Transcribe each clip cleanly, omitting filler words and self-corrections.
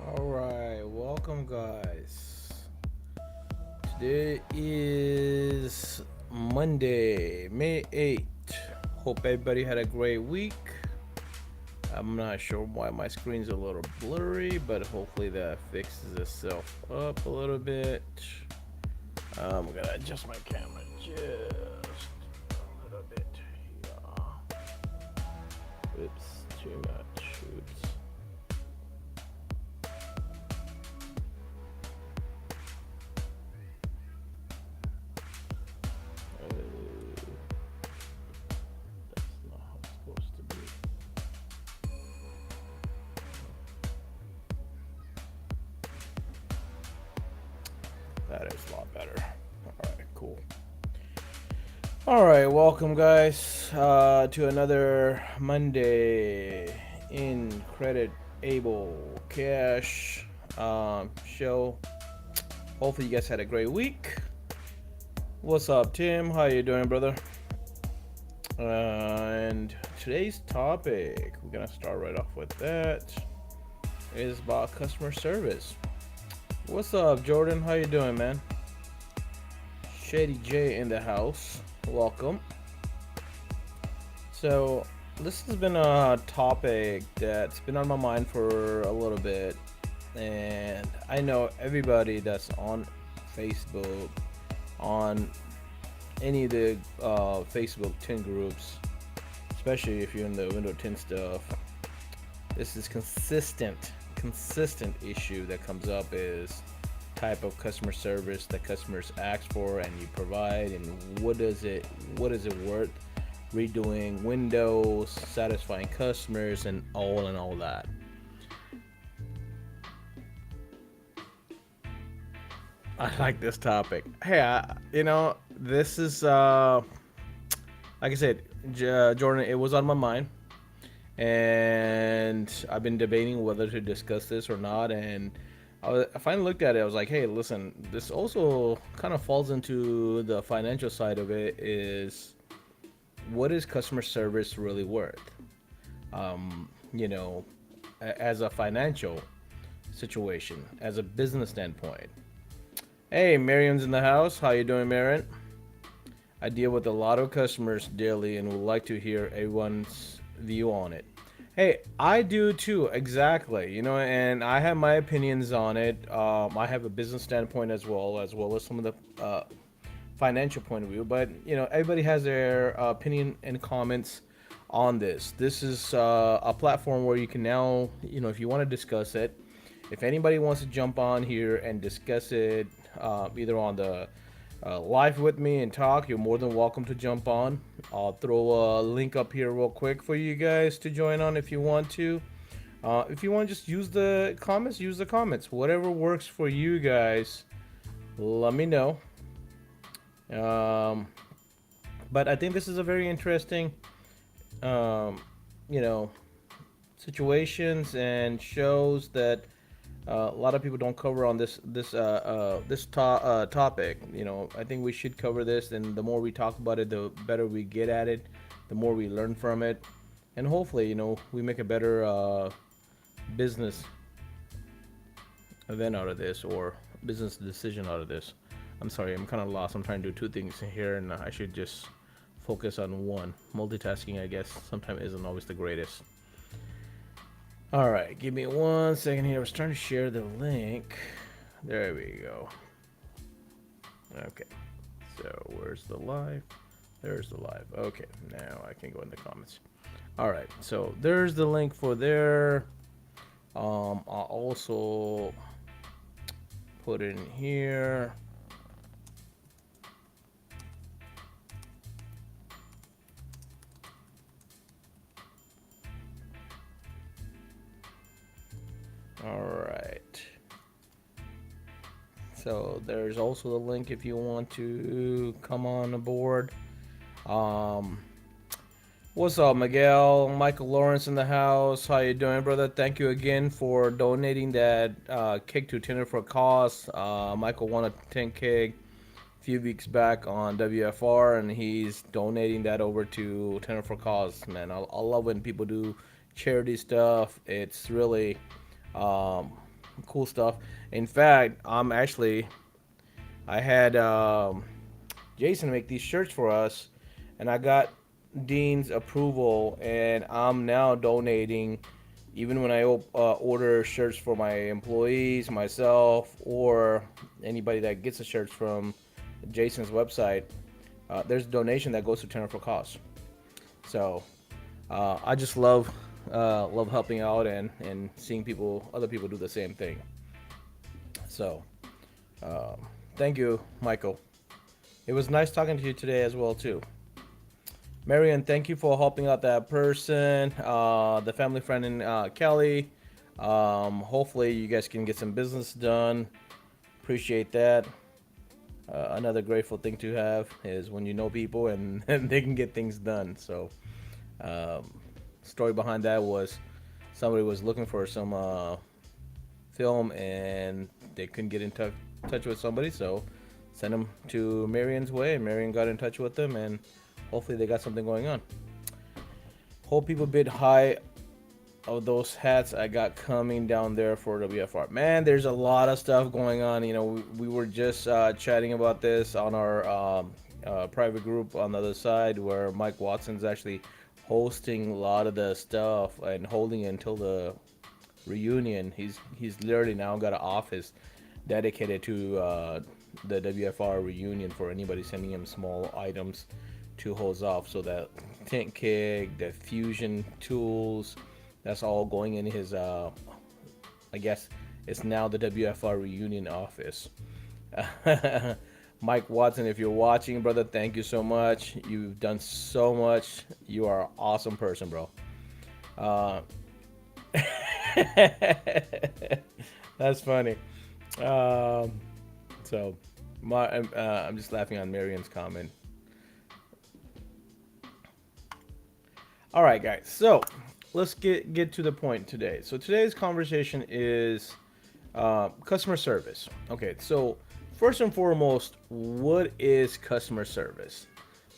All right, welcome, guys. Today is Monday, May 8th. Hope everybody had a great week. I'm not sure why my screen's a little blurry, but hopefully that fixes itself up a little bit. I'm gonna adjust my camera just a little bit. Yeah. Oops, too much. Oops. That's not how it's supposed to be. That is a lot better. All right, cool. All right, welcome, guys, to another Monday in Credit Able Cash show. Hopefully, you guys had a great week. What's up, Tim? How you doing, brother? And today's topic, we're gonna start right off with that, is about customer service. What's up, Jordan? How you doing, man? Shady J in the house. Welcome. So, this has been a topic that's been on my mind for a little bit, and I know everybody that's on Facebook, on any of the Facebook 10 groups, especially if you're in the Windows 10 stuff, this is consistent issue that comes up is type of customer service that customers ask for and you provide, and what is it worth redoing windows, satisfying customers, and all that. I like this topic. Hey, this is like I said, Jordan. It was on my mind, and I've been debating whether to discuss this or not. And I finally looked at it. I was like, hey, listen, this also kind of falls into the financial side of it. Is what is customer service really worth? Um, you know, as a financial situation, as a business standpoint. Hey, Miriam's in the house. How you doing, Marion? I deal with a lot of customers daily and would like to hear everyone's view on it. Hey, I do too, exactly. And I have my opinions on it. I have a business standpoint as well as some of the financial point of view. But everybody has their opinion and comments on this. This is a platform where you can now, if you want to discuss it, if anybody wants to jump on here and discuss it, either on the live with me and talk, you're more than welcome to jump on. I'll throw a link up here real quick for you guys to join on if you want to. If you want to just use the comments, use the comments. Whatever works for you guys, let me know. Um, but I think this is a very interesting, um, you know, situations and shows that a lot of people don't cover on this topic. I think we should cover this, and the more we talk about it, the better we get at it, the more we learn from it, and hopefully, we make a better business event out of this or business decision out of this. I'm sorry, I'm kind of lost. I'm trying to do two things here, and I should just focus on one. Multitasking, I guess, sometimes isn't always the greatest. All right, give me 1 second here. I was trying to share the link. There we go. Okay, so where's the live? There's the live. Okay, now I can go in the comments. All right, so there's the link for there. I'll also put in here. All right. So there's also the link if you want to come on board. Um, what's up, Miguel? Michael Lawrence in the house. How you doing, brother? Thank you again for donating that cake to Tender for a Cause. Michael won a 10 cake a few weeks back on WFR, and he's donating that over to Tender for a Cause. Man, I love when people do charity stuff. It's really um, cool stuff. In fact, I had Jason make these shirts for us, and I got Dean's approval, and I'm now donating. Even when I order shirts for my employees, myself, or anybody that gets the shirts from Jason's website, there's a donation that goes to Turner for Cause. So I just love helping out and seeing other people do the same thing. So thank you, Michael. It was nice talking to you today as well too. Marion, thank you for helping out that person, the family friend in Kelly. Hopefully, you guys can get some business done. Appreciate that. Another grateful thing to have is when you know people and, and they can get things done. So, um, story behind that was somebody was looking for some film and they couldn't get in touch with somebody, so sent them to Marion's way, and Marion got in touch with them, and hopefully they got something going on. Hope people bid high of those hats I got coming down there for WFR. Man, there's a lot of stuff going on. You know, we were just chatting about this on our private group on the other side, where Mike Watson's actually hosting a lot of the stuff and holding it until the reunion. He's literally now got an office dedicated to the WFR reunion for anybody sending him small items to hose off. So that tent keg, the fusion tools, that's all going in his. I guess it's now the WFR reunion office. Mike Watson, if you're watching, brother, thank you so much. You've done so much. You are an awesome person, bro. Uh, that's funny. Um, so, I'm just laughing on Marion's comment. All right, guys. So, let's get to the point today. So today's conversation is customer service. Okay, so first and foremost, what is customer service?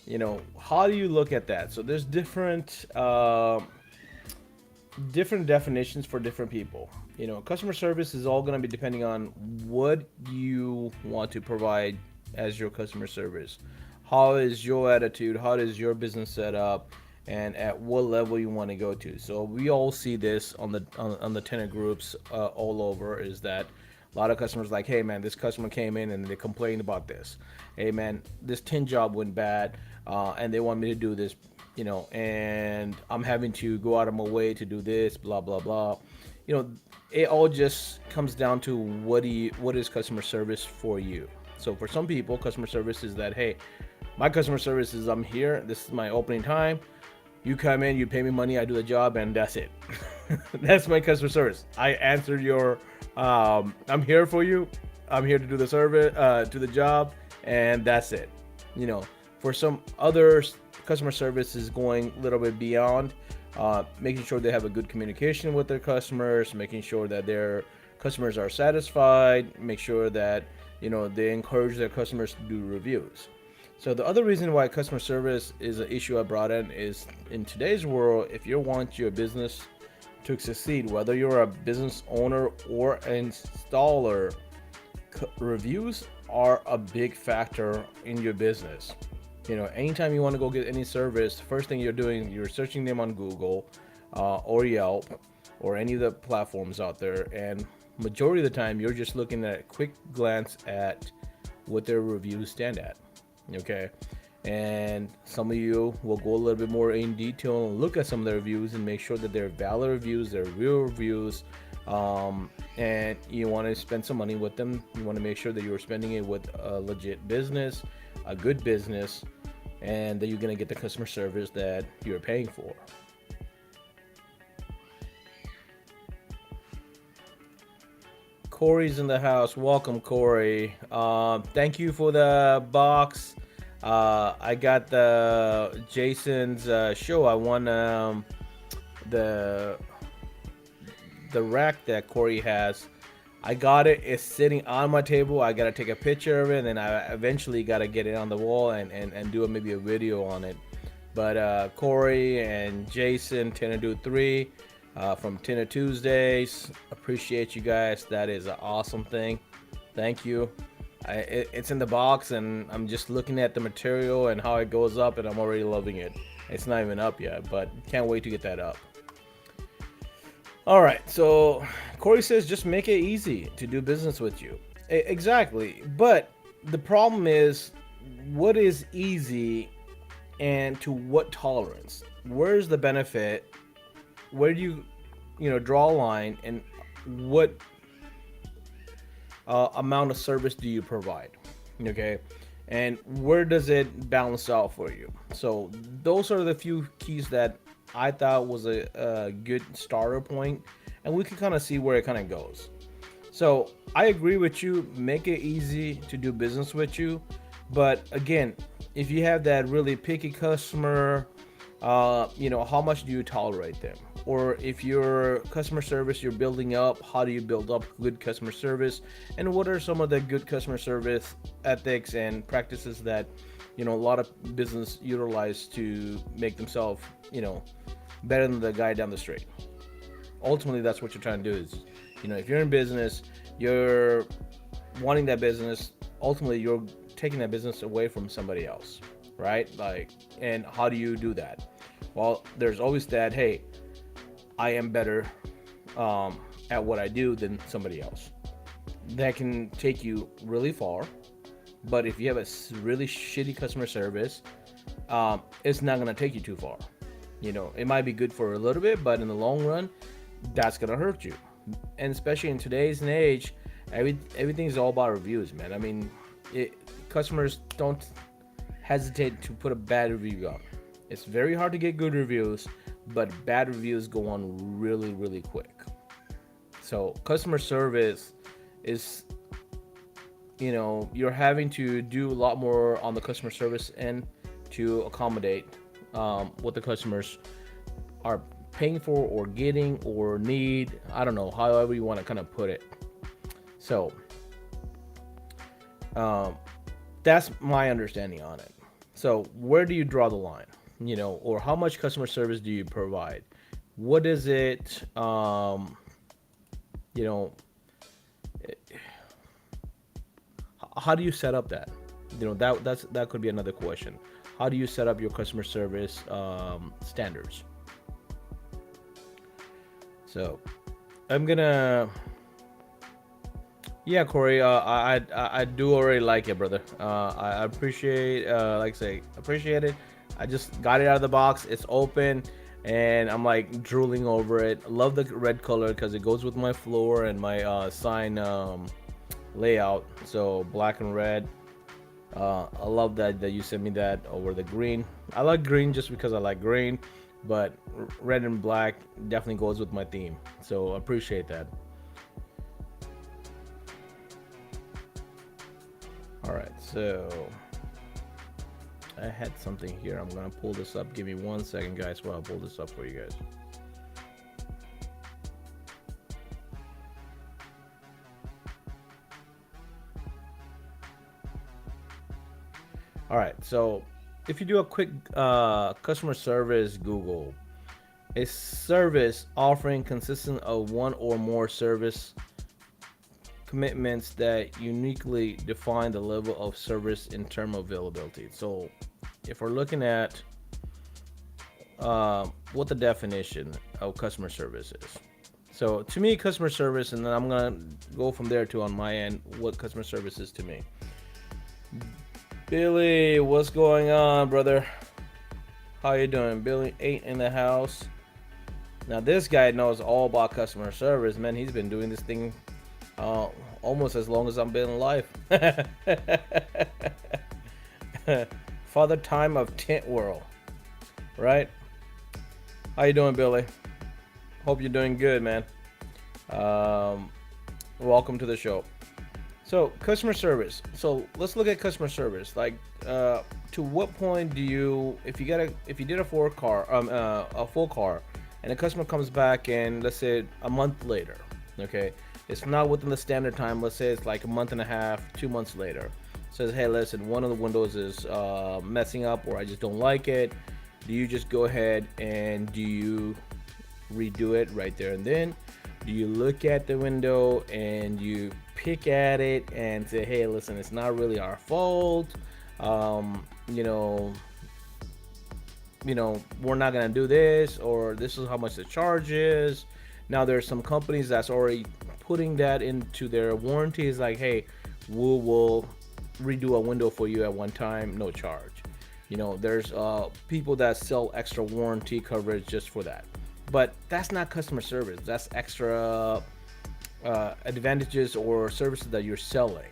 You know, how do you look at that? So there's different definitions for different people. You know, customer service is all going to be depending on what you want to provide as your customer service. How is your attitude? How is your business set up? And at what level you want to go to. So we all see this on the tenant groups all over. Is that a lot of customers like, hey man, this customer came in and they complained about this. Hey man, this tin job went bad, and they want me to do this, you know, and I'm having to go out of my way to do this, blah blah blah. You know, it all just comes down to what is customer service for you. So for some people, customer service is that, hey, my customer service is I'm here. This is my opening time. You come in, you pay me money, I do the job, and that's it. That's my customer service. I answered your, I'm here for you. I'm here to do the service, do the job, and that's it. You know, for some others, customer service is going a little bit beyond, making sure they have a good communication with their customers, making sure that their customers are satisfied, make sure that, you know, they encourage their customers to do reviews. So the other reason why customer service is an issue I brought in is in today's world, if you want your business to succeed, whether you're a business owner or an installer, reviews are a big factor in your business. You know, anytime you want to go get any service, first thing you're doing, you're searching them on Google or Yelp or any of the platforms out there. And majority of the time, you're just looking at a quick glance at what their reviews stand at. Okay, and some of you will go a little bit more in detail and look at some of the reviews and make sure that they're valid reviews, they're real reviews, and you want to spend some money with them. You want to make sure that you're spending it with a legit business, a good business, and that you're going to get the customer service that you're paying for. Corey's in the house. Welcome, Corey. Thank you for the box. I got the Jason's show. I won the rack that Corey has. I got it. It's sitting on my table. I gotta take a picture of it, and then I eventually gotta get it on the wall and do maybe a video on it. But Corey and Jason, 10 to do 3. from Tinner Tuesdays. Appreciate you guys. That is an awesome thing. Thank you. It's in the box, and I'm just looking at the material and how it goes up, and I'm already loving it. It's not even up yet, but can't wait to get that up. All right, so Corey says just make it easy to do business with you. Exactly, but the problem is, what is easy, and to what tolerance? Where's the benefit? Where do you draw a line, and what amount of service do you provide? Okay, and where does it balance out for you? So those are the few keys that I thought was a good starter point, and we can kind of see where it kind of goes. So I agree with you. Make it easy to do business with you, but again, if you have that really picky customer, how much do you tolerate them? Or if your customer service you're building up, how do you build up good customer service? And what are some of the good customer service ethics and practices that, a lot of business utilize to make themselves, better than the guy down the street? Ultimately, that's what you're trying to do is, if you're in business, you're wanting that business, ultimately you're taking that business away from somebody else, right? Like, and how do you do that? Well, there's always that, hey, I am better at what I do than somebody else. That can take you really far, but if you have a really shitty customer service, it's not going to take you too far. It might be good for a little bit, but in the long run, that's going to hurt you. And especially in today's age, everything's all about reviews, man. I mean, customers don't hesitate to put a bad review up. It's very hard to get good reviews, but bad reviews go on really, really quick. So customer service is, you're having to do a lot more on the customer service end to accommodate what the customers are paying for or getting or need. I don't know, however you want to kind of put it. So that's my understanding on it. So where do you draw the line? Or how much customer service do you provide? What is it? How do you set up that? That could be another question. How do you set up your customer service standards? So I'm gonna. Yeah, Corey. I do already like it, brother. I appreciate. Like I say, appreciate it. I just got it out of the box. It's open, and I'm like drooling over it. Love the red color because it goes with my floor and my sign layout. So black and red. I love that you sent me that over the green. I like green just because I like green, but red and black definitely goes with my theme. So I appreciate that. All right, so I had something here. I'm gonna pull this up. Give me 1 second, guys, while I pull this up for you guys. All right, so if you do a quick customer service Google, a service offering consistent of one or more service commitments that uniquely define the level of service in terms of availability. So if we're looking at what the definition of customer service is. So to me, customer service, and then I'm gonna go from there to on my end what customer service is to me. Billy, what's going on, brother? How you doing? Billy 8 in the house. Now this guy knows all about customer service, man. He's been doing this thing almost as long as I've been alive. Father time of Tint World, right? How you doing, Billy? Hope you're doing good, man. Welcome to the show. So customer service. So let's look at customer service. Like, to what point do you, if you did a full car, and a customer comes back and let's say a month later, okay, it's not within the standard time. Let's say it's like a month and a half, 2 months later. Says, hey, listen, one of the windows is messing up, or I just don't like it. Do you just go ahead and do you redo it right there and then? Do you look at the window and you pick at it and say, hey, listen, it's not really our fault. Um, you know, we're not gonna do this, or this is how much the charge is. Now there's some companies that's already putting that into their warranties, like, hey, we will redo a window for you at one time, no charge. There's people that sell extra warranty coverage just for that, but that's not customer service. That's extra advantages or services that you're selling.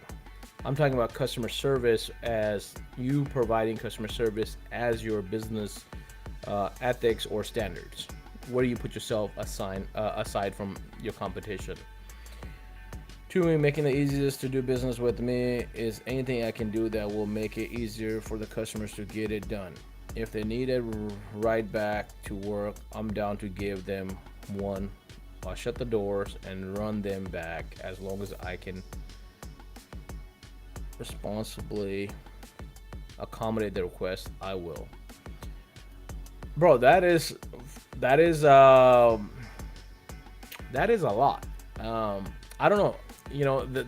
I'm talking about customer service as you providing customer service as your business ethics or standards. Where do you put yourself aside from your competition? To me, making it easiest to do business with me is anything I can do that will make it easier for the customers to get it done. If they need a ride back to work, I'm down to give them one. I'll shut the doors and run them back as long as I can responsibly accommodate the request. I will. Bro, that is a lot. I don't know.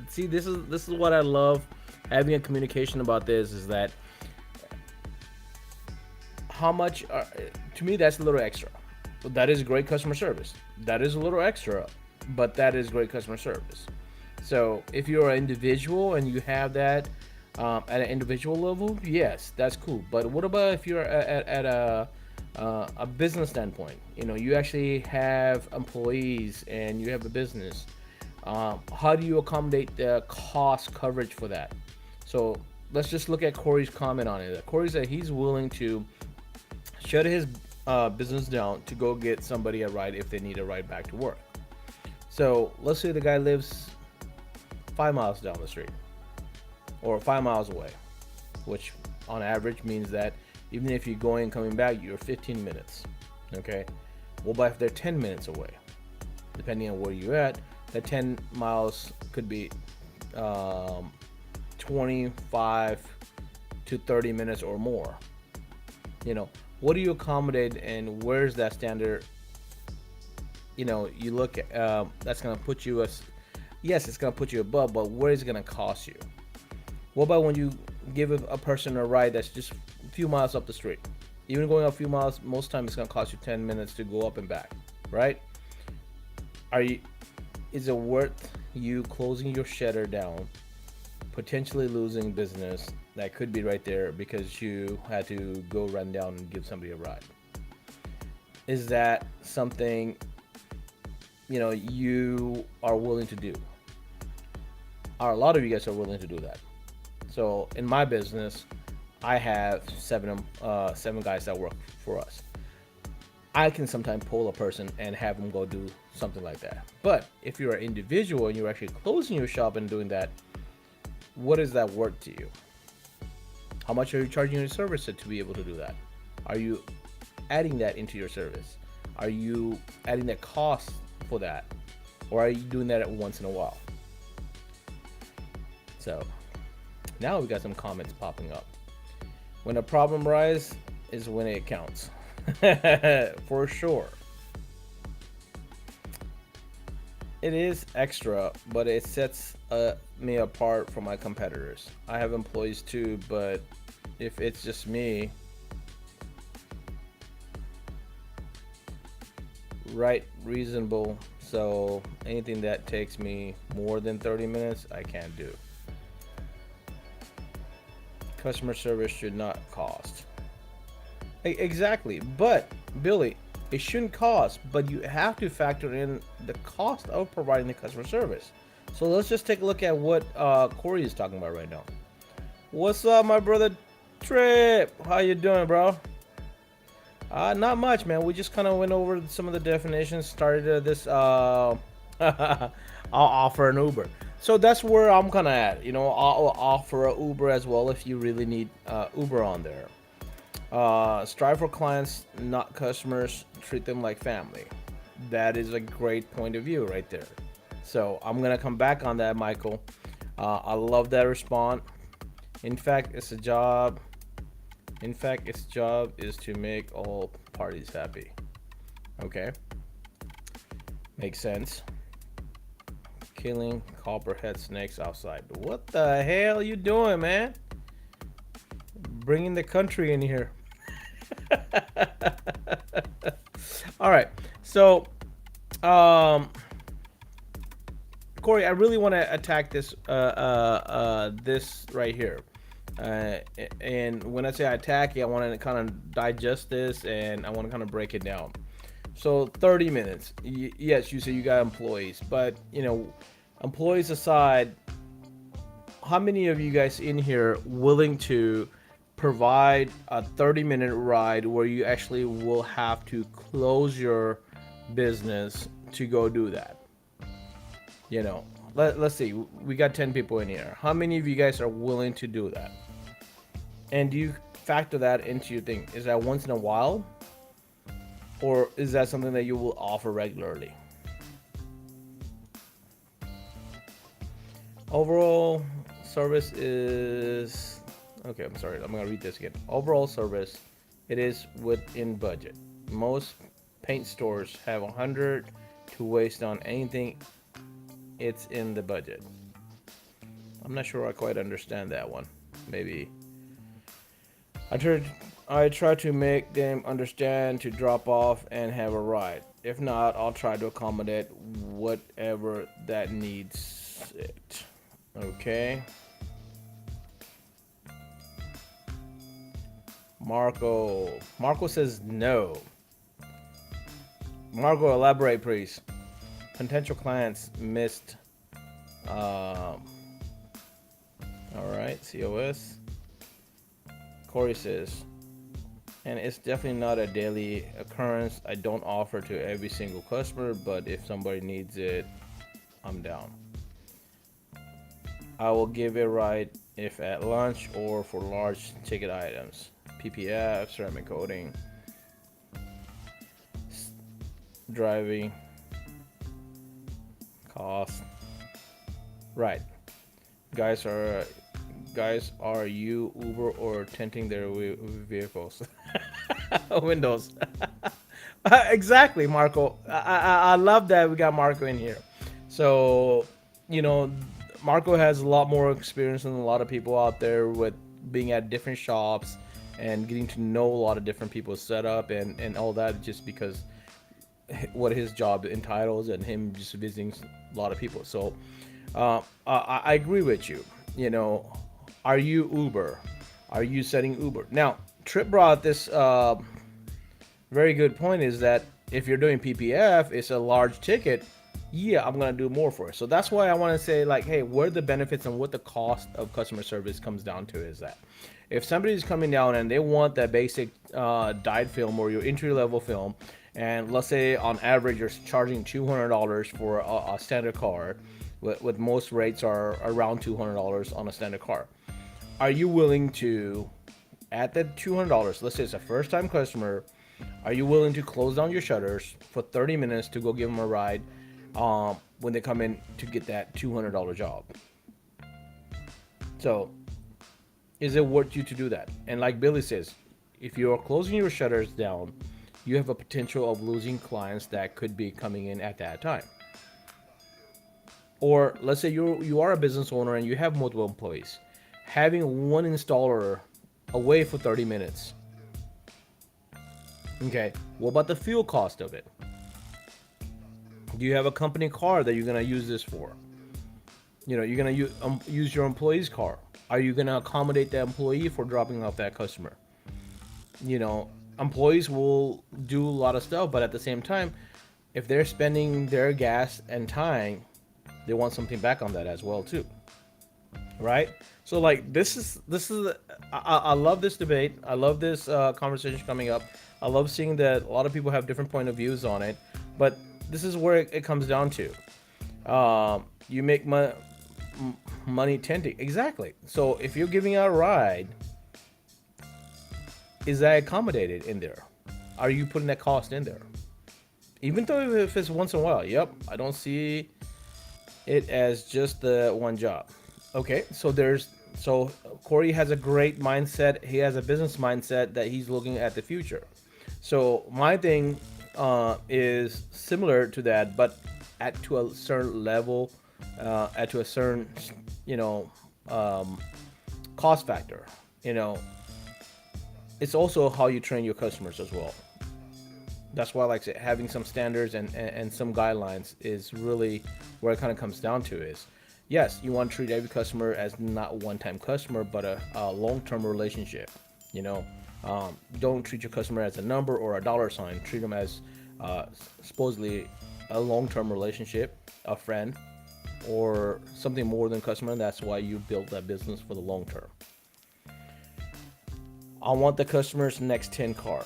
See, this is what I love having a communication about this, is that how much to me that's a little extra. That is great customer service. That is a little extra, but that is great customer service. So if you're an individual and you have that at an individual level, yes, that's cool. But what about if you're at a business standpoint? You actually have employees and you have a business. How do you accommodate the cost coverage for that? So let's just look at Corey's comment on it. Corey said he's willing to shut his business down to go get somebody a ride if they need a ride back to work. So let's say the guy lives 5 miles down the street or 5 miles away, which on average means that even if you're going and coming back, you're 15 minutes. Okay. Well, but if they're 10 minutes away, depending on where you're at, that 10 miles could be 25 to 30 minutes or more. What do you accommodate, and where's that standard? You look at that's going to put you yes, it's going to put you above, but where is it going to cost you? What about when you give a person a ride that's just a few miles up the street? Even going a few miles, most times it's going to cost you 10 minutes to go up and back, right? Is it worth you closing your shutter down, potentially losing business that could be right there because you had to go run down and give somebody a ride? Is that something you are willing to do? A lot of you guys are willing to do that. So in my business, I have seven guys that work for us. I can sometimes pull a person and have them go do something like that. But if you're an individual and you're actually closing your shop and doing that, what is that worth to you? How much are you charging your service to be able to do that? Are you adding that into your service? Are you adding that cost for that? Or are you doing that at once in a while? So now we got some comments popping up. When a problem arises is when it counts. For sure. It is extra, but it sets me apart from my competitors. I have employees too, but if it's just me, right, reasonable. So anything that takes me more than 30 minutes, I can't do. Customer service should not cost. Exactly, but Billy, it shouldn't cost, but you have to factor in the cost of providing the customer service. So let's just take a look at what Corey is talking about right now. What's up, my brother Trip? How you doing, bro? Not much, man. We just kind of went over some of the definitions, started this I'll offer an Uber. So that's where I'm kind of at. I'll offer an Uber as well if you really need Uber on there. Strive for clients, not customers. Treat them like family. That is a great point of view right there. So I'm gonna come back on that, Michael. I love that response. In fact, its job is to make all parties happy. Okay. Makes sense. Killing copperhead snakes outside. What the hell you doing, man? Bringing the country in here. All right. So, um, Corey, I really want to attack this right here. Uh, and when I say attack, I want to kind of digest this and I want to kind of break it down. So 30 minutes. Yes, you say you got employees, but employees aside, how many of you guys in here willing to provide a 30-minute ride where you actually will have to close your business to go do that? Let's see. We got 10 people in here. How many of you guys are willing to do that? And do you factor that into your thing? Is that once in a while? Or is that something that you will offer regularly? Overall service is... Okay, I'm sorry. I'm going to read this again. Overall service, it is within budget. Most paint stores have 100 to waste on anything. It's in the budget. I'm not sure I quite understand that one. Maybe I try to make them understand to drop off and have a ride. If not, I'll try to accommodate whatever that needs it. Okay. Marco says no. Marco, elaborate, please. Potential clients missed. All right, COS. Corey says, and it's definitely not a daily occurrence. I don't offer to every single customer, but if somebody needs it, I'm down. I will give a ride if at lunch or for large ticket items. PPF, ceramic coating, driving, cost. Right. Guys, are you Uber or tinting their vehicles? Windows. Exactly, Marco. I love that we got Marco in here. So, Marco has a lot more experience than a lot of people out there with being at different shops and getting to know a lot of different people's setup and all that, just because what his job entitles and him just visiting a lot of people. So I agree with you. Are you Uber? Are you setting Uber? Now, Trip brought this very good point, is that if you're doing PPF, it's a large ticket. Yeah, I'm going to do more for it. So that's why I want to say, like, hey, where the benefits and what the cost of customer service comes down to is that if somebody's coming down and they want that basic dyed film or your entry level film, and let's say on average you're charging $200 for a standard car, with most rates are around $200 on a standard car. Are you willing to, at that $200, let's say it's a first time customer, are you willing to close down your shutters for 30 minutes to go give them a ride when they come in to get that $200 job? So, is it worth you to do that? And like Billy says, if you're closing your shutters down, you have a potential of losing clients that could be coming in at that time. Or let's say you are a business owner and you have multiple employees. Having one installer away for 30 minutes. Okay, what about the fuel cost of it? Do you have a company car that you're going to use this for? You're going to use your employee's car. Are you going to accommodate the employee for dropping off that customer? Employees will do a lot of stuff, but at the same time, if they're spending their gas and time, they want something back on that as well too, right? So like this is I love this debate. I love this conversation coming up. I love seeing that a lot of people have different point of views on it, but this is where it comes down to. You make money tenting, exactly. So if you're giving out a ride, is that accommodated in there? Are you putting that cost in there? Even though if it's once in a while, yep, I don't see it as just the one job. Okay, so Corey has a great mindset. He has a business mindset that he's looking at the future. So my thing is similar to that, but at to a certain level, at to a certain, you know, um, cost factor. You know, it's also how you train your customers as well. That's why, like I said, having some standards and some guidelines is really where it kind of comes down to is, yes, you want to treat every customer as not a one-time customer, but a long-term relationship. You know, don't treat your customer as a number or a dollar sign. Treat them as uh, supposedly a long-term relationship, a friend, or something more than customer. And that's why you built that business for the long term. I want the customer's next 10 car.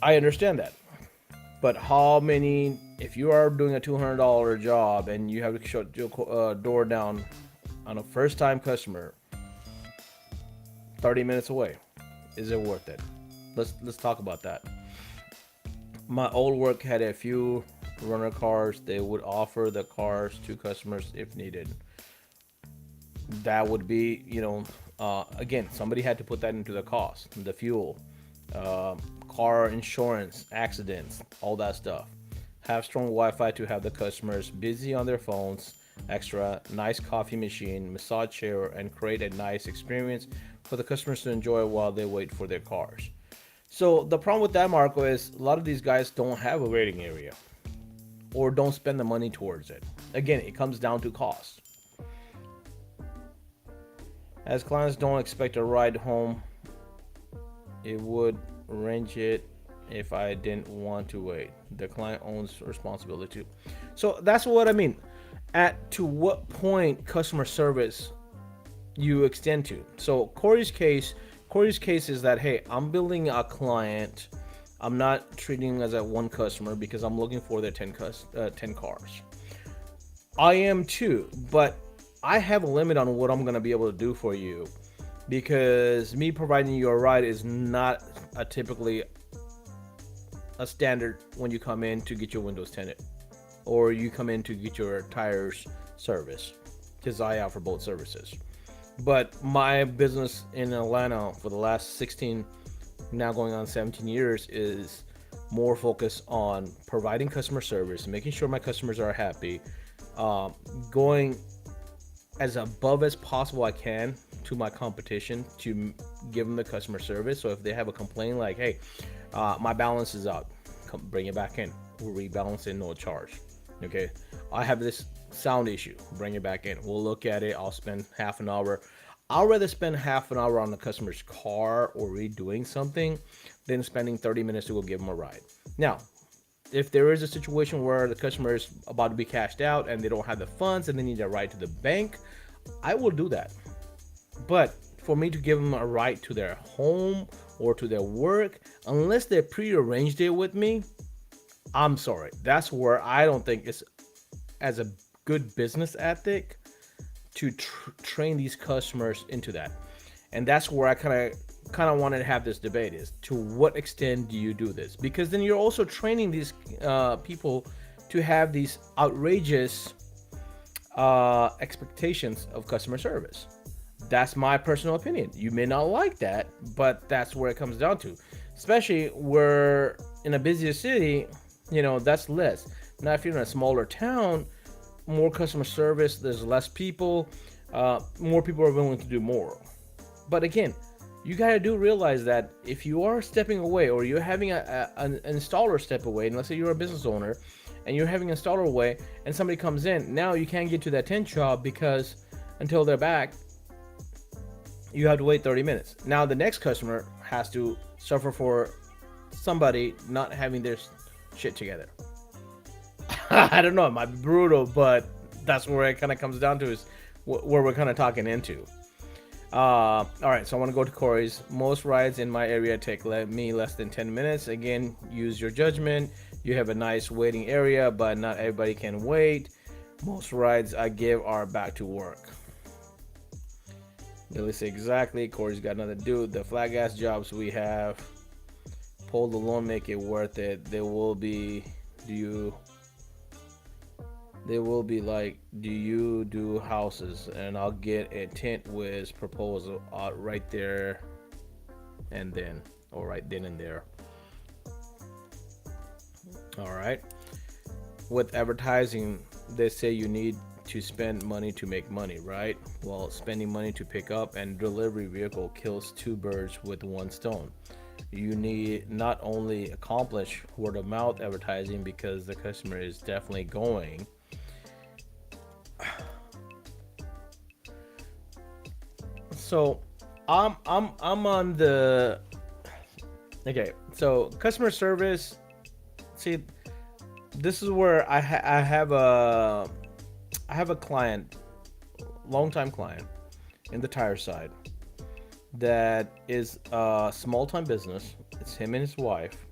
I understand that. But how many, if you are doing a $200 job and you have to shut your door down on a first time customer 30 minutes away, is it worth it? Let's talk about that. My old work had a few runner cars. They would offer the cars to customers if needed. That would be, again, somebody had to put that into the cost, the fuel, uh, car insurance, accidents, all that stuff. Have strong Wi-Fi to have the customers busy on their phones. Extra nice coffee machine, massage chair, and create a nice experience for the customers to enjoy while they wait for their cars. So the problem with that, Marco, is a lot of these guys don't have a waiting area or don't spend the money towards it. Again, it comes down to cost. As clients don't expect a ride home, it would arrange it if I didn't want to wait. The client owns responsibility too. So that's what I mean. At to what point customer service you extend to. So Corey's case is that, hey, I'm building a client. I'm not treating as a one customer because I'm looking for their 10 cars. I am too, but I have a limit on what I'm going to be able to do for you because me providing you a ride is not typically a standard when you come in to get your windows tinted or you come in to get your tires serviced because I offer both services. But my business in Atlanta for the last 16, now going on 17 years is more focused on providing customer service, making sure my customers are happy, going as above as possible I can to my competition to give them the customer service. So if they have a complaint like, hey, my balance is out, come bring it back in. We'll rebalance it, no charge. Okay, I have this sound issue, bring it back in. We'll look at it. I'll spend half an hour. I'll rather spend half an hour on the customer's car or redoing something than spending 30 minutes to go give them a ride. Now, if there is a situation where the customer is about to be cashed out and they don't have the funds and they need a ride to the bank, I will do that. But for me to give them a ride to their home or to their work, unless they prearranged it with me, I'm sorry. That's where I don't think it's as a good business ethic to train these customers into that. And that's where I kind of wanted to have this debate is to what extent do you do this? Because then you're also training these people to have these outrageous expectations of customer service. That's my personal opinion. You may not like that, but that's where it comes down to. Especially where in a busier city, that's less. Now, if you're in a smaller town, more customer service, there's less people, more people are willing to do more. But again, you gotta realize that if you are stepping away or you're having an installer step away, and let's say you're a business owner and you're having an installer away and somebody comes in, now you can't get to that 10 job because until they're back, you have to wait 30 minutes. Now the next customer has to suffer for somebody not having their shit together. I don't know, it might be brutal, but that's where it kind of comes down to is where we're kind of talking into. All right, so I want to go to Corey's. Most rides in my area take me less than 10 minutes. Again, use your judgment. You have a nice waiting area, but not everybody can wait. Most rides I give are back to work. Billy say exactly. Corey's got nothing to do. The flat gas jobs we have, pull the loan, make it worth it. They will be like, do you do houses? And I'll get a tint whiz proposal right there and then, or right then and there. All right. With advertising, they say you need to spend money to make money, right? Well, spending money to pick up and delivery vehicle kills two birds with one stone. You need not only accomplish word of mouth advertising because the customer is definitely going. So, I'm on the okay. So customer service. See, this is where I have a client, long time client in the tire side that is a small time business. It's him and his wife.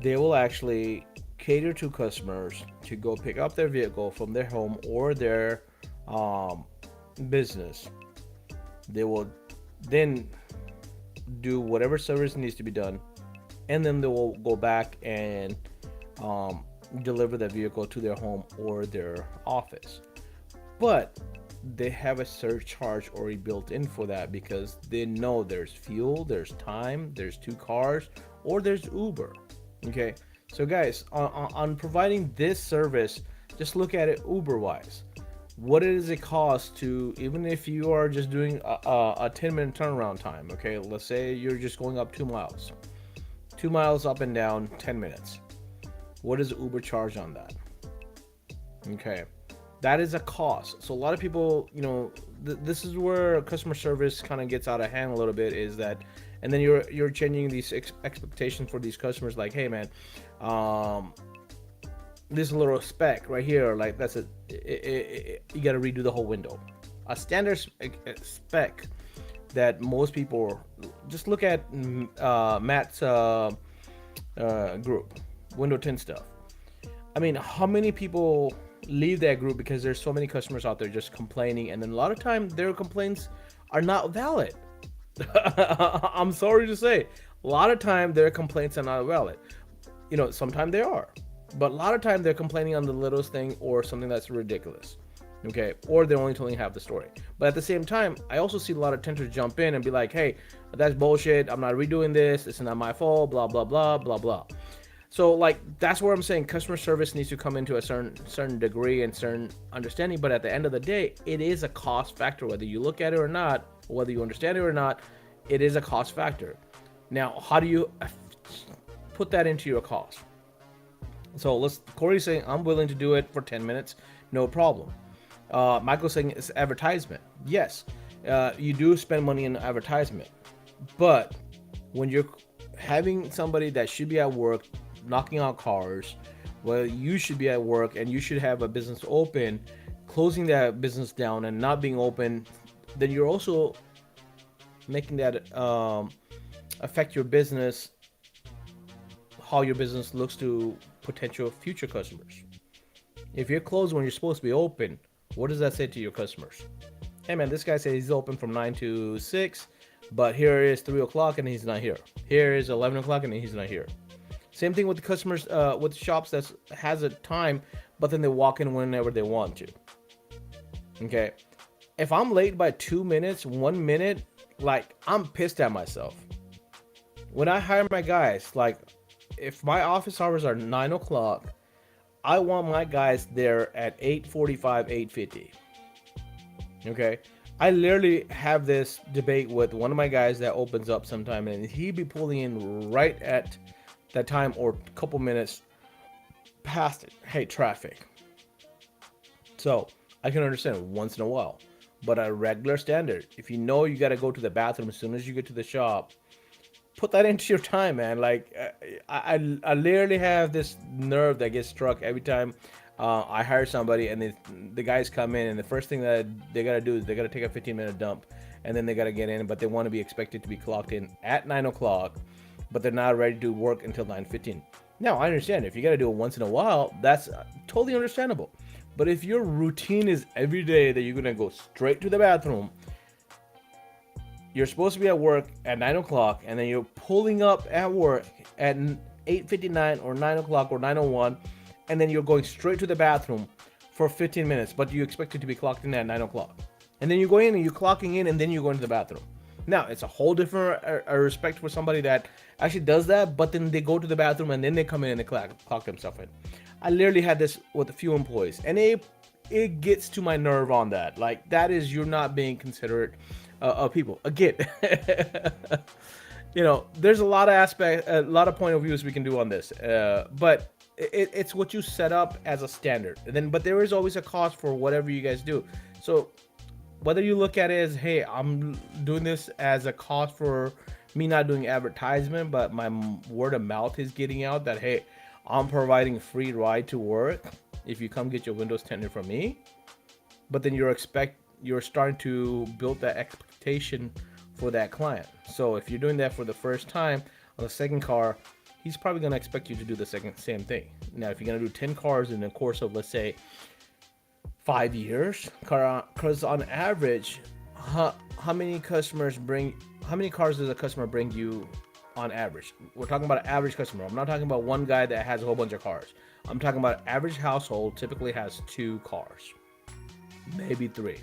They will actually cater to customers to go pick up their vehicle from their home or their um, business. They will then do whatever service needs to be done, and then they will go back and um, deliver the vehicle to their home or their office. But they have a surcharge already built in for that because they know there's fuel, there's time, there's two cars, or there's Uber. Okay, so guys, on providing this service, just look at it Uber wise. What does it cost to, even if you are just doing a 10-minute turnaround time? Okay, let's say you're just going up 2 miles, 2 miles up and down, 10 minutes. What does Uber charge on that? Okay, that is a cost. So a lot of people, this is where customer service kind of gets out of hand a little bit. Is that, and then you're changing these expectations for these customers. Like, hey man, um, this little speck right here, like that's you got to redo the whole window. A standard spec that most people just look at Matt's group, window tint stuff. I mean, how many people leave that group because there's so many customers out there just complaining, and then a lot of time their complaints are not valid. I'm sorry to say, a lot of time their complaints are not valid. Sometimes they are, but a lot of time they're complaining on the littlest thing or something that's ridiculous. Okay, or they're only telling half the story. But at the same time, I also see a lot of tenders jump in and be like, hey, that's bullshit, I'm not redoing this, it's not my fault, blah blah blah blah blah. So like, that's where I'm saying customer service needs to come into a certain degree and certain understanding. But at the end of the day, it is a cost factor, whether you look at it or not, whether you understand it or not. It is a cost factor. Now, how do you put that into your cost? So Corey's saying, I'm willing to do it for 10 minutes, no problem. Michael's saying it's advertisement. Yes, you do spend money in advertisement, but when you're having somebody that should be at work knocking out cars, well, you should be at work and you should have a business open, closing that business down and not being open, then you're also making that affect your business, how your business looks to potential future customers. If you're closed when you're supposed to be open, what does that say to your customers? Hey man, this guy says he's open from 9 to 6, but here is 3 o'clock and he's not here. Here is 11 o'clock and he's not here. Same thing with the customers, with shops that has a time, but then they walk in whenever they want to. Okay, if I'm late by 2 minutes, 1 minute, like, I'm pissed at myself. When I hire my guys, like, if my office hours are 9 o'clock, I want my guys there at 8:45, 8:50. Okay, I literally have this debate with one of my guys that opens up sometime, and he be pulling in right at that time or a couple minutes past it. Hey, traffic. So I can understand once in a while, but a regular standard, if you know you got to go to the bathroom as soon as you get to the shop, put that into your time, man. Like, I literally have this nerve that gets struck every time I hire somebody and the guys come in, and the first thing that they got to do is they got to take a 15-minute dump, and then they got to get in, but they want to be expected to be clocked in at 9 o'clock, but they're not ready to work until 9:15. Now, I understand if you got to do it once in a while, that's totally understandable. But if your routine is every day that you're going to go straight to the bathroom, you're supposed to be at work at 9 o'clock, and then you're pulling up at work at 8:59 or 9 o'clock or 9:01, and then you're going straight to the bathroom for 15 minutes, but you expect it to be clocked in at 9 o'clock. And then you're going in and you're clocking in, and then you're going to the bathroom. Now it's a whole different respect for somebody that actually does that, but then they go to the bathroom and then they come in and they clock themselves in. I literally had this with a few employees, and it gets to my nerve on that. Like, that is, you're not being considerate of people. Again, there's a lot of a lot of point of views we can do on this, but it's what you set up as a standard. And then, but there is always a cost for whatever you guys do. So whether you look at it as, hey, I'm doing this as a cost for me not doing advertisement, but my word of mouth is getting out that, hey, I'm providing free ride to work if you come get your Windows 10 from me. But then you're starting to build that expectation for that client. So if you're doing that for the first time on the second car, he's probably going to expect you to do the same thing. Now, if you're going to do 10 cars in the course of, let's say, 5 years, because on average, how many cars does a customer bring you on average? We're talking about an average customer. I'm not talking about one guy that has a whole bunch of cars. I'm talking about an average household typically has 2 cars, maybe 3.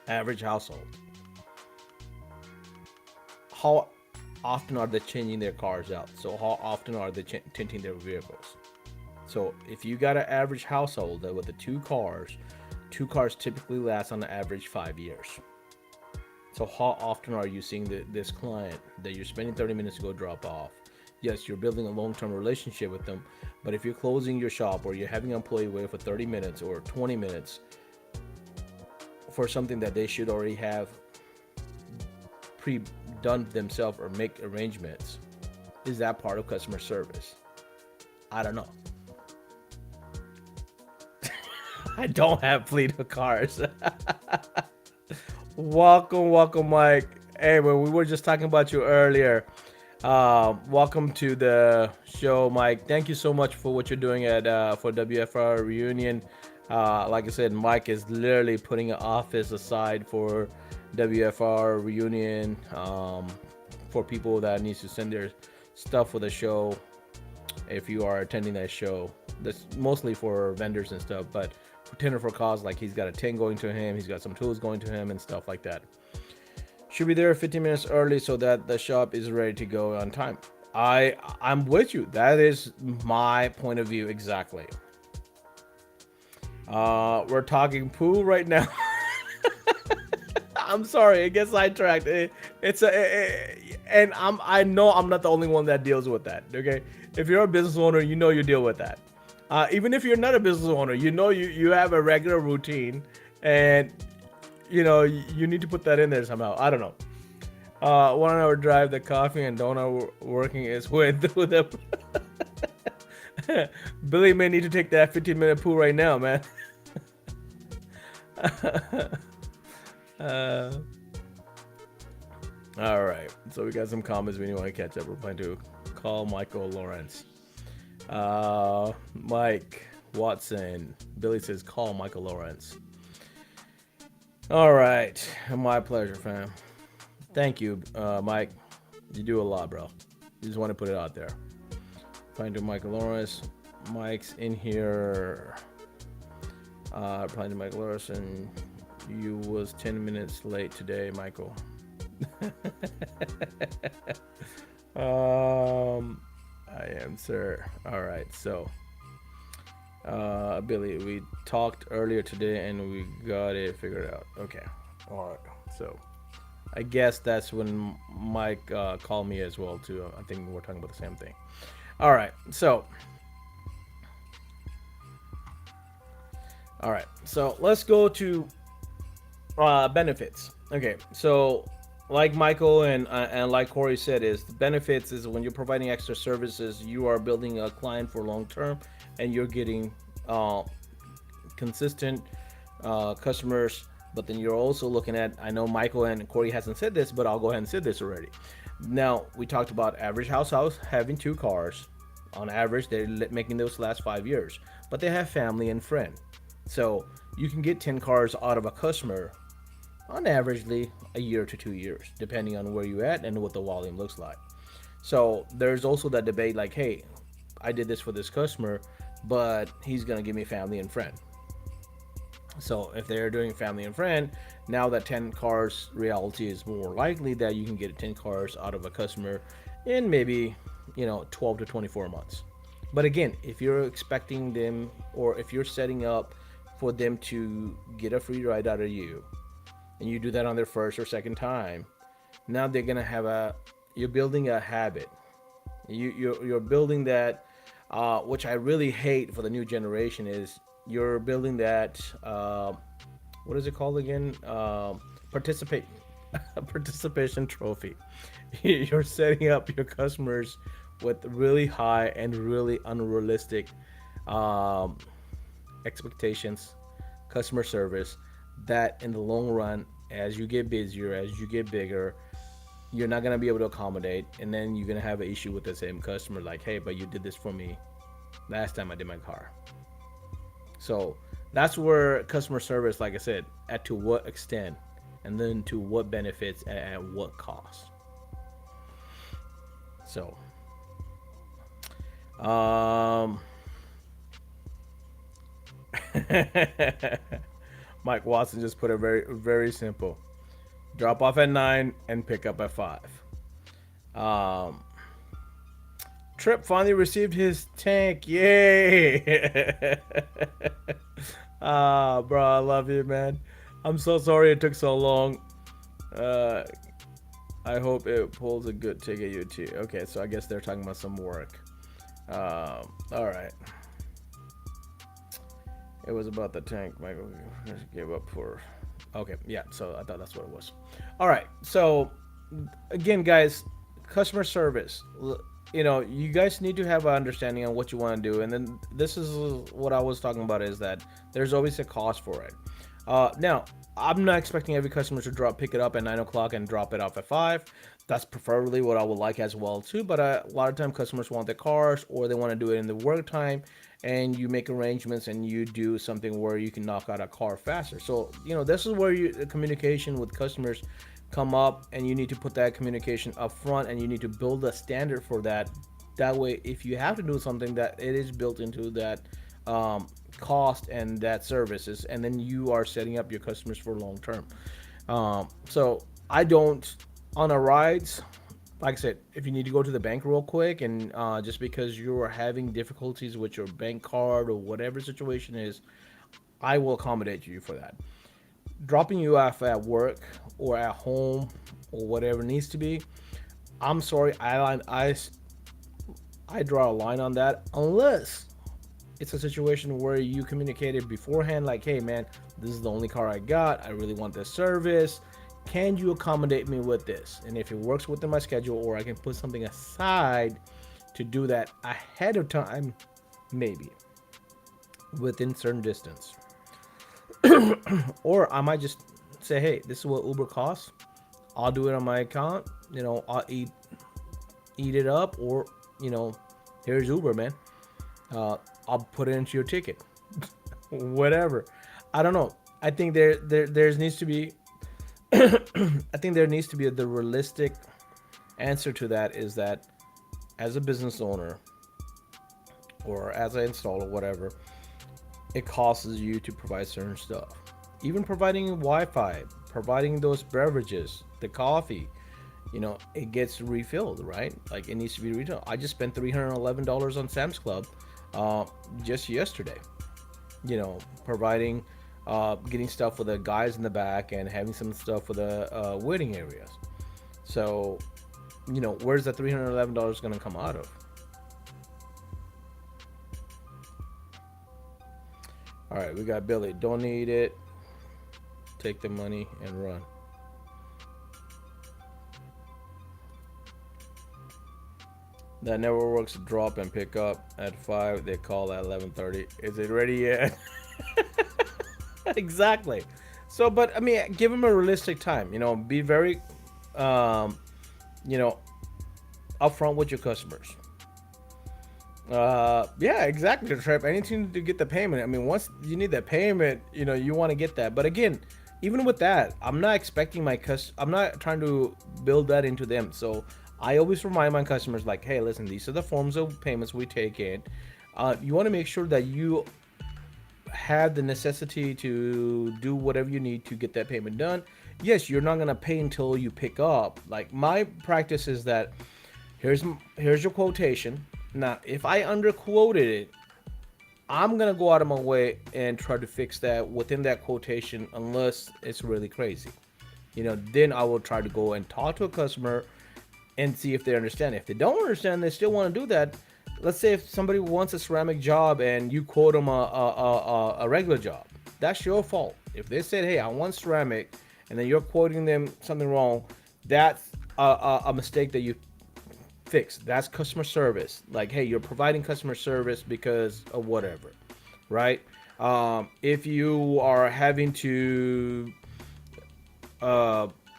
Average household. How often are they changing their cars out? So how often are they tinting their vehicles? So if you got an average household with the 2 cars typically last on average 5 years. So how often are you seeing this client that you're spending 30 minutes to go drop off? Yes, you're building a long-term relationship with them, but if you're closing your shop or you're having an employee wait for 30 minutes or 20 minutes for something that they should already have pre-done themselves or make arrangements, is that part of customer service? I don't know. I don't have fleet of cars. Welcome, Mike. Hey, well, we were just talking about you earlier. Welcome to the show, Mike. Thank you so much for what you're doing at for WFR Reunion. Like I said, Mike is literally putting an office aside for WFR Reunion, for people that needs to send their stuff for the show. If you are attending that show, that's mostly for vendors and stuff, but for Tender for Cause, like, he's got a 10 going to him, he's got some tools going to him and stuff like that. Should be there 15 minutes early so that the shop is ready to go on time. I'm with you. That is my point of view exactly. We're talking poo right now. I'm sorry, it gets sidetracked. And I know I'm not the only one that deals with that. Okay, if you're a business owner, you know you deal with that. Even if you're not a business owner, you know you have a regular routine, and you need to put that in there somehow. I don't know. 1 hour drive, the coffee and donut working its way through them. Billy may need to take that 15-minute poo right now, man. All right, so we got some comments we want to catch up. We're planning to call Michael Lawrence. Mike Watson. Billy says call Michael Lawrence. All right, my pleasure, fam. Thank you, Mike. You do a lot, bro. You just want to put it out there. Planning to Michael Lawrence. Mike's in here. Planning to Michael Lawrence, and you was 10 minutes late today, Michael. I am, sir. All right, so Billy, we talked earlier today and we got it figured out. Okay, all right. So I guess that's when Mike called me as well too. I think we're talking about the same thing. All right, so let's go to benefits. Okay, so like Michael and like Corey said, is the benefits is when you're providing extra services, you are building a client for long term, and you're getting consistent customers. But then you're also looking at, I know Michael and Corey hasn't said this, but I'll go ahead and say this already. Now, we talked about average house having 2 cars. On average, they're making those last 5 years, but they have family and friend. So you can get 10 cars out of a customer on averagely a year to 2 years, depending on where you're at and what the volume looks like. So there's also that debate like, hey, I did this for this customer, but he's going to give me family and friend. So if they're doing family and friend, now that 10 cars reality is more likely that you can get 10 cars out of a customer in maybe, 12 to 24 months. But again, if you're expecting them, or if you're setting up for them to get a free ride out of you, and you do that on their first or second time, now they're gonna have you're building a habit. You're building that, which I really hate for the new generation is you're building that. What is it called again? Participate participation trophy. You're setting up your customers with really high and really unrealistic um, expectations, customer service. That in the long run, as you get busier, as you get bigger, you're not gonna be able to accommodate, and then you're gonna have an issue with the same customer. Like, hey, but you did this for me last time I did my car. So that's where customer service, like I said, at to what extent, and then to what benefits and at what cost. So, um, Mike Watson just put it very simple: drop off at 9 and pick up at 5. Um, Trip finally received his tank. Yay! Bro, I love you, man. I'm so sorry it took so long. Uh, I hope it pulls a good ticket, you too. Okay, so I guess they're talking about some work. All right. It was about the tank. Michael gave up for. Okay, yeah. So I thought that's what it was. All right. So again, guys, customer service. You guys need to have an understanding on what you want to do, and then this is what I was talking about: is that there's always a cost for it. Now, I'm not expecting every customer to pick it up at 9 o'clock and drop it off at 5. That's preferably what I would like as well too. But a lot of time customers want their cars, or they want to do it in the work time, and you make arrangements and you do something where you can knock out a car faster. So this is where communication with customers come up, and you need to put that communication up front, and you need to build a standard for that. That way, if you have to do something, that it is built into that cost and that services, and then you are setting up your customers for long term. So I don't on a rides. Like I said, if you need to go to the bank real quick, and just because you are having difficulties with your bank card or whatever situation is, I will accommodate you for that. Dropping you off at work or at home or whatever needs to be, I'm sorry, I draw a line on that, unless it's a situation where you communicated beforehand, like, hey man, this is the only car I got, I really want this service, can you accommodate me with this? And if it works within my schedule, or I can put something aside to do that ahead of time, maybe within certain distance. Or I might just say, hey, this is what Uber costs, I'll do it on my account, I'll eat it up, or here's Uber, man. I'll put it into your ticket. Whatever. I don't know. I think there needs to be I think there needs to be the realistic answer to that, is that as a business owner or as an installer, whatever, it costs you to provide certain stuff. Even providing Wi-Fi, providing those beverages, the coffee, it gets refilled, right? Like, it needs to be refilled. I just spent $311 on Sam's Club just yesterday. Providing, getting stuff for the guys in the back, and having some stuff for the waiting areas. So, where's the $311 going to come out of? All right, we got Billy. Don't need it. Take the money and run. That never works. Drop and pick up at 5. They call at 11:30. Is it ready yet? Exactly. So, but I mean, give them a realistic time. Be very, you know, upfront with your customers. Yeah, exactly. Trip. Anything to get the payment. I mean, once you need that payment, you want to get that. But again, even with that, I'm not expecting I'm not trying to build that into them. So I always remind my customers, like, hey, listen, these are the forms of payments we take in. You want to make sure that you have the necessity to do whatever you need to get that payment done, yes, you're not gonna pay until you pick up. Like my practice is that here's your quotation. Now, if I underquoted it, I'm gonna go out of my way and try to fix that within that quotation, unless it's really crazy. Then I will try to go and talk to a customer and see if they understand. If they don't understand, they still want to do that. Let's say if somebody wants a ceramic job and you quote them a regular job, that's your fault. If they said, "Hey, I want ceramic," and then you're quoting them something wrong, that's a mistake that you fix. That's customer service. Like, hey, you're providing customer service because of whatever, right? If you are having to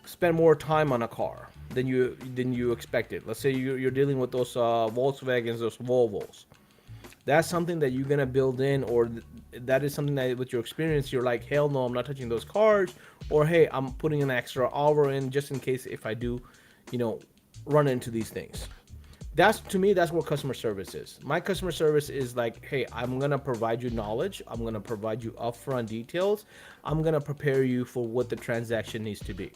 spend more time on a car than you expected. Let's say you're dealing with those Volkswagens, those Volvos. That's something that you're gonna build in, or that is something that with your experience you're like, hell no, I'm not touching those cars, or hey, I'm putting an extra hour in just in case if I do, you know, run into these things. That's to me, that's what customer service is. My customer service is like, hey, I'm gonna provide you knowledge, I'm gonna provide you upfront details, I'm gonna prepare you for what the transaction needs to be.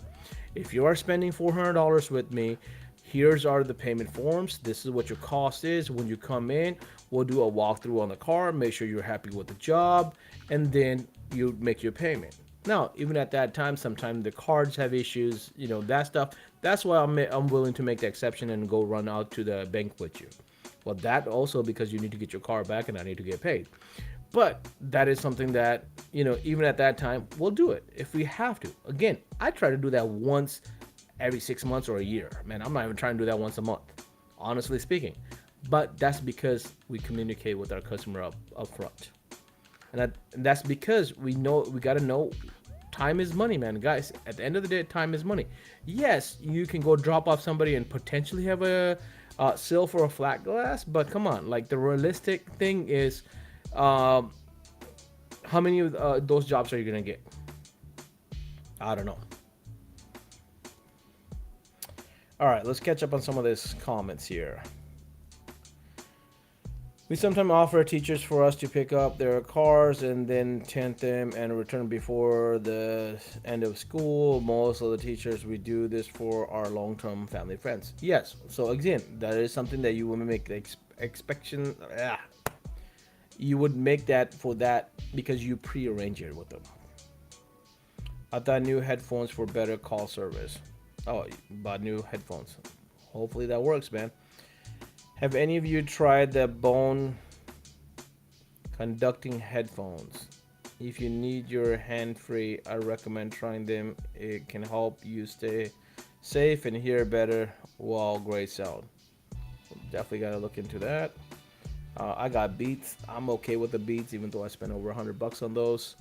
If you are spending $400 with me, here's are the payment forms, this is what your cost is. When you come in, we'll do a walkthrough on the car, make sure you're happy with the job, and then you make your payment. Now, even at that time, sometimes the cards have issues, that stuff. That's why I'm willing to make the exception and go run out to the bank with you. Well, that also because you need to get your car back and I need to get paid. But that is something that, even at that time, we'll do it if we have to. Again, I try to do that once every 6 months or a year. Man, I'm not even trying to do that once a month, honestly speaking. But that's because we communicate with our customer up front. And that's because we got to know time is money, man. Guys, at the end of the day, time is money. Yes, you can go drop off somebody and potentially have a sale for a flat glass, but come on, like the realistic thing is, um, how many of those jobs are you gonna get? I don't know. All right, let's catch up on some of these comments here. We sometimes offer teachers for us to pick up their cars and then tint them and return before the end of school. Most of the teachers, we do this for our long-term family friends. Yes. So again, that is something that you would make the expectation. You would make that for that because you pre-arrange it with them. I thought new headphones for better call service. Oh, bought new headphones. Hopefully that works, man. Have any of you tried the bone conducting headphones? If you need your hand free, I recommend trying them. It can help you stay safe and hear better while great sound. Definitely got to look into that. I got Beats. I'm okay with the Beats, even though I spent over $100 on those.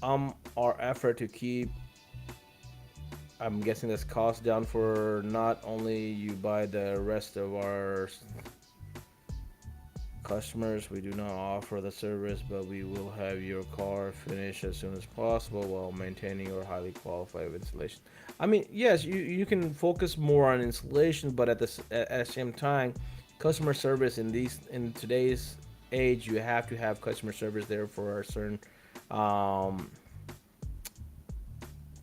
Our effort to keep, I'm guessing that's cost down for not only you buy the rest of our customers. We do not offer the service, but we will have your car finished as soon as possible while maintaining your highly qualified installation. I mean, yes, you can focus more on installation, but at the same time, customer service in today's age, you have to have customer service there for a certain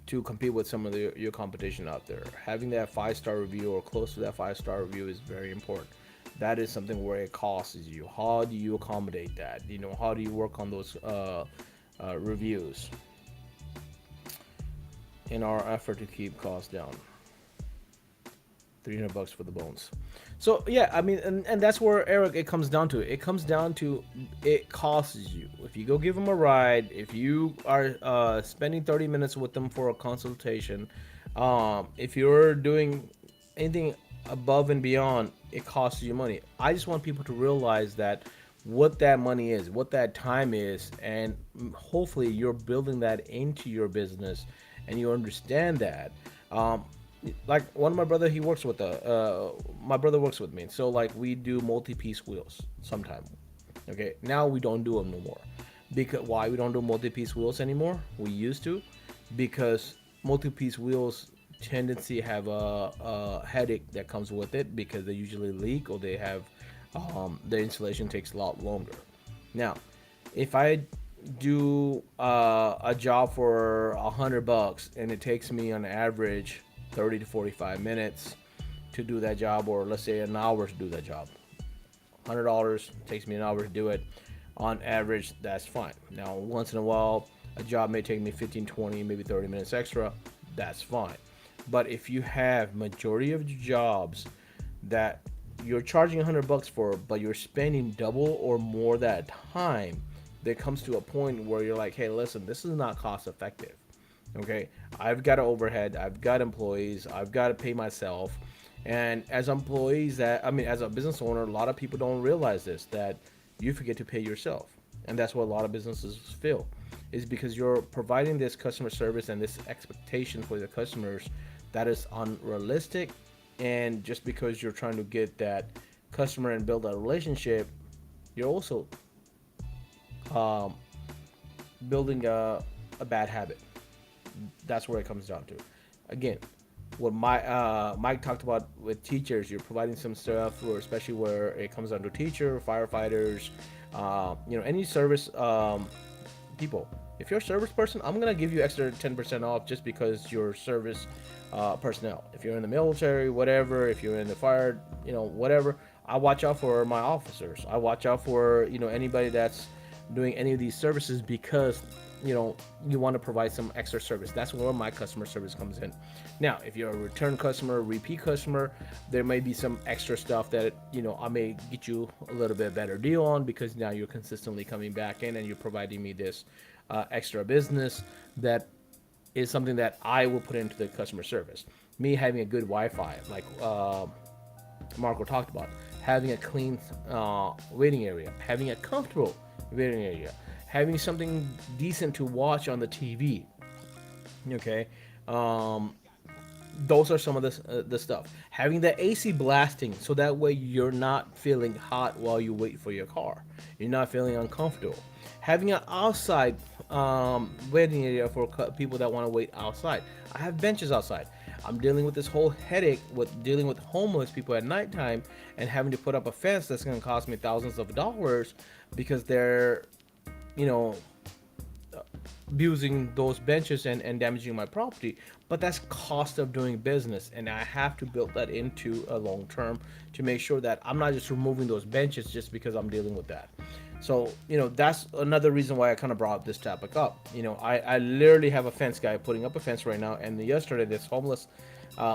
to compete with some of your competition out there. Having that 5-star review or close to that 5-star review is very important. That is something where it costs you. How do you accommodate that? How do you work on those reviews in our effort to keep costs down? $300 for the bones. So yeah, I mean, and that's where, Eric, it comes down to. It comes down to it costs you. If you go give them a ride, if you are spending 30 minutes with them for a consultation, if you're doing anything above and beyond, it costs you money. I just want people to realize that what that money is, what that time is, and hopefully you're building that into your business and you understand that. Like one of my brother, he works with my brother works with me, so like we do multi-piece wheels sometime. Okay, now we don't do them no more. Because why we don't do multi-piece wheels anymore? We used to, because multi-piece wheels tendency have a headache that comes with it because they usually leak or they have the installation takes a lot longer. Now, if I do a job for $100 and it takes me on average 30 to 45 minutes to do that job, or let's say an hour to do that job, $100 takes me an hour to do it. On average, that's fine. Now, once in a while, a job may take me 15, 20, maybe 30 minutes extra. That's fine. But if you have majority of jobs that you're charging $100 for, but you're spending double or more that time, there comes to a point where you're like, hey, listen, this is not cost effective. Okay, I've got an overhead, I've got employees, I've got to pay myself. And as employees, that I mean, as a business owner, a lot of people don't realize this, that you forget to pay yourself. And that's what a lot of businesses feel, is because you're providing this customer service and this expectation for the customers that is unrealistic. And just because you're trying to get that customer and build a relationship, you're also um, building a bad habit. That's where it comes down to. Again, what Mike talked about with teachers, you're providing some stuff, or especially where it comes down to teacher, firefighters, any service people. If you're a service person, I'm gonna give you extra 10% off just because you're service personnel. If you're in the military, whatever. If you're in the fire, whatever. I watch out for my officers. I watch out for anybody that's doing any of these services, because you want to provide some extra service. That's where my customer service comes in. Now, if you're a return customer, repeat customer, there may be some extra stuff that I may get you a little bit better deal on, because now you're consistently coming back in and you're providing me this extra business. That is something that I will put into the customer service. Me having a good Wi-Fi, like Marco talked about, having a clean waiting area, having a comfortable waiting area, having something decent to watch on the TV. Okay, um, those are some of the stuff. Having the AC blasting, so that way you're not feeling hot while you wait for your car. You're not feeling uncomfortable. Having an outside waiting area for people that want to wait outside. I have benches outside. I'm dealing with this whole headache with dealing with homeless people at nighttime and having to put up a fence that's going to cost me thousands of dollars, because they're, you know, abusing those benches and damaging my property. But that's cost of doing business, and I have to build that into a long term to make sure that I'm not just removing those benches just because I'm dealing with that. So that's another reason why I kind of brought this topic up. I literally have a fence guy putting up a fence right now, and yesterday this homeless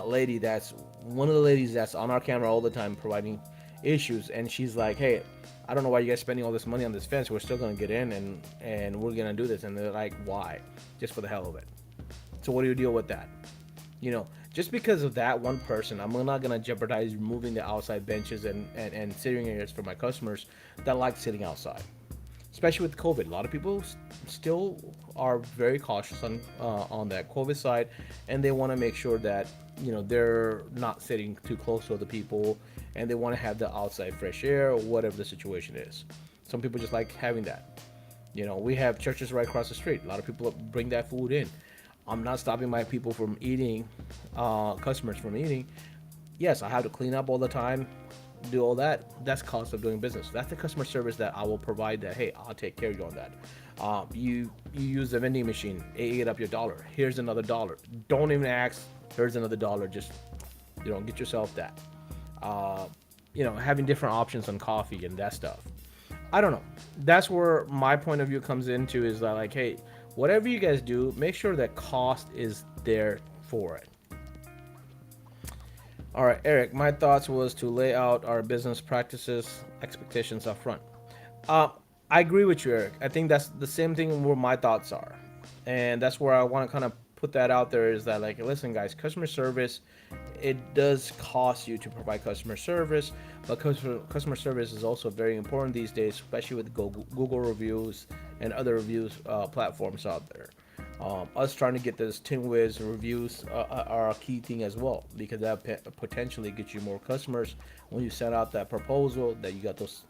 lady, that's one of the ladies that's on our camera all the time providing issues, and she's like, hey, I don't know why you guys spending all this money on this fence. We're still gonna get in, and we're gonna do this. And they're like, why? Just for the hell of it. So what do you deal with that? Just because of that one person, I'm not gonna jeopardize removing the outside benches and sitting areas for my customers that like sitting outside. Especially with COVID, a lot of people still are very cautious on that COVID side, and they want to make sure that they're not sitting too close to other people, and they want to have the outside fresh air or whatever the situation is. Some people just like having that. We have churches right across the street. A lot of people bring that food in. I'm not stopping my people from eating, customers from eating. Yes, I have to clean up all the time, do all that. That's cost of doing business. That's the customer service that I will provide. That, hey, I'll take care of you on that. You use the vending machine, ate up your dollar. Here's another dollar. Don't even ask. Here's another dollar. Just get yourself that. Having different options on coffee and that stuff. I don't know. That's where my point of view comes into, is that, like, hey, whatever you guys do, make sure that cost is there for it. All right, Eric, my thoughts was to lay out our business practices, expectations up front. Uh, I agree with you, Eric. I think that's the same thing where my thoughts are. And that's where I want to kind of put that out there, is that, like, listen, guys, customer service, it does cost you to provide customer service, but customer service is also very important these days, especially with Google reviews and other reviews platforms out there. Us trying to get those TinWiz reviews are a key thing as well, because that potentially gets you more customers when you send out that proposal, that you got those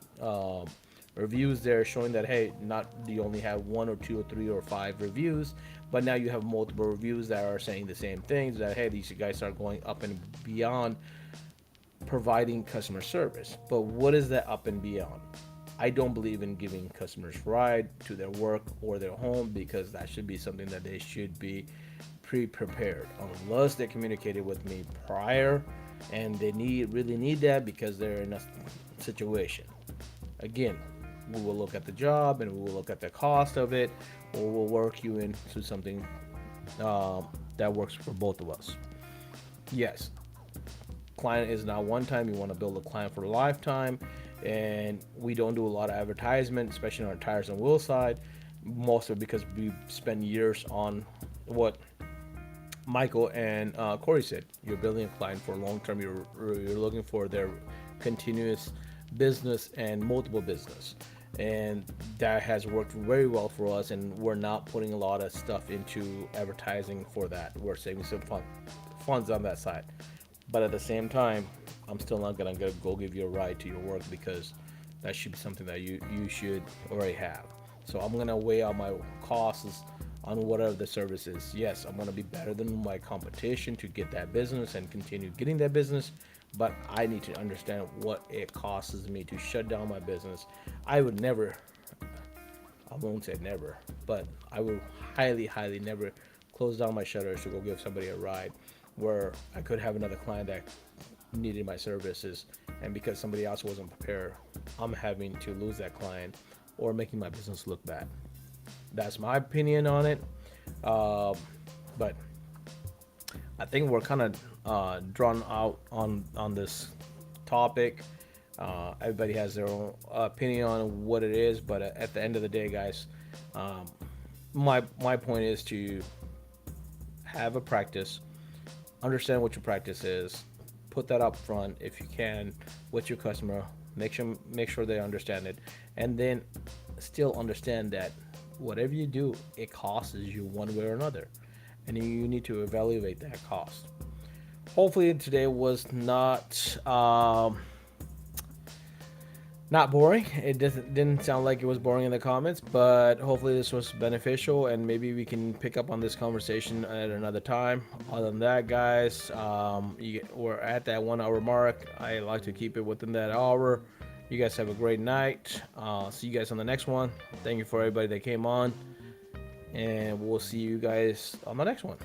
reviews there showing that, hey, not you only have one or two or three or five reviews, but now you have multiple reviews that are saying the same things, that, hey, these guys are going up and beyond providing customer service. But what is that up and beyond? I don't believe in giving customers ride to their work or their home, because that should be something that they should be pre-prepared, unless they communicated with me prior and they really need that because they're in a situation. Again, we will look at the job and we will look at the cost of it, or we'll work you into something that works for both of us. Yes, client is not one time. You want to build a client for a lifetime, and we don't do a lot of advertisement, especially on our tires and wheel side. Most of it because we spend years on what Michael and Corey said. You're building a client for long term. You're looking for their continuous business and multiple business, and that has worked very well for us. And we're not putting a lot of stuff into advertising for that. We're saving some funds on that side, but at the same time, I'm still not gonna go give you a ride to your work, because that should be something that you should already have. So I'm gonna weigh out my costs on whatever the service is. Yes, I'm gonna be better than my competition to get that business and continue getting that business, but I need to understand what it costs me to shut down my business. I would never, I won't say never, but I would highly never close down my shutters to go give somebody a ride where I could have another client that needed my services, and because somebody else wasn't prepared, I'm having to lose that client or making my business look bad. That's my opinion on it. Uh, but I think we're kind of drawn out on this topic. Everybody has their own opinion on what it is, but at the end of the day, guys, um, my point is to have a practice, understand what your practice is, put that up front if you can with your customer. Make sure they understand it, and then still understand that whatever you do, it costs you one way or another, and you need to evaluate that cost. Hopefully, today was not boring. It didn't sound like it was boring in the comments, but hopefully this was beneficial, and maybe we can pick up on this conversation at another time. Other than that, guys, we're at that 1 hour mark. I like to keep it within that hour. You guys have a great night. See you guys on the next one. Thank you for everybody that came on, and we'll see you guys on the next one.